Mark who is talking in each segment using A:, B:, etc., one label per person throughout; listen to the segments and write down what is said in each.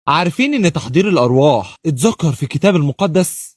A: عارفين إن تحضير الأرواح اتذكر في الكتاب المقدس؟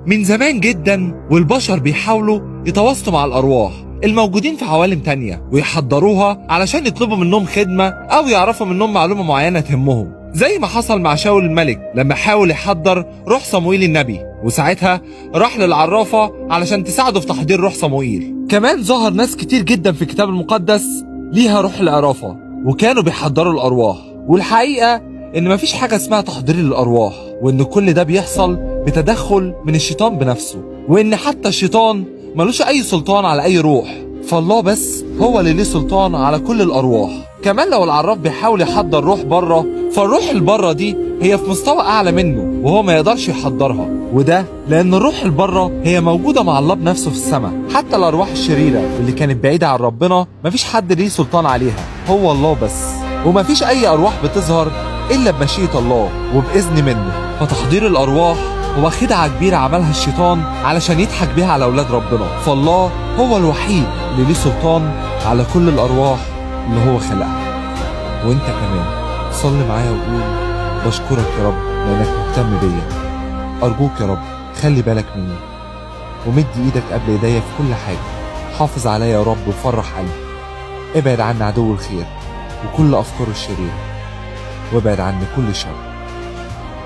A: من زمان جدا والبشر بيحاولوا يتواصلوا مع الأرواح الموجودين في عوالم تانية ويحضروها علشان يطلبوا منهم خدمة أو يعرفوا منهم معلومة معينة تهمهم، زي ما حصل مع شاول الملك لما حاول يحضر روح صموئيل النبي، وساعتها راح للعرافة علشان تساعده في تحضير روح صموئيل. كمان ظهر ناس كتير جدا في الكتاب المقدس ليها روح العرافة وكانوا بيحضروا الأرواح، والحقيقة إن مفيش حاجة اسمها تحضير للأرواح، وإن كل ده بيحصل بتدخل من الشيطان بنفسه، وإن حتى الشيطان ملوش أي سلطان على أي روح، فالله بس هو اللي ليه سلطان على كل الأرواح. كمان لو العراف بيحاول يحضر روح بره، فالروح البره دي هي في مستوى أعلى منه وهو ما يقدرش يحضرها، وده لأن الروح البره هي موجودة مع الله بنفسه في السماء. حتى الأرواح الشريرة اللي كانت بعيدة عن ربنا مفيش حد ليه سلطان عليها، هو الله بس، ومفيش أي أرواح بتظهر إلا بمشيئة الله وبإذن منه. فتحضير الأرواح هو خدعة كبيرة عملها الشيطان علشان يضحك بيها على أولاد ربنا، فالله هو الوحيد اللي ليه سلطان على كل الأرواح اللي هو خلقها. وانت كمان صلي معايا وقول: بشكرك يا رب لأنك مهتم بيا، أرجوك يا رب خلي بالك مني ومد إيدك قبل إيديا في كل حاجة، حافظ عليا يا رب وفرح قلبي، ابعد عني عدو الخير وكل أفكاره الشريرة، وابعد عني كل شر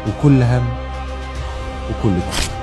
A: وكل هم وكل تعب.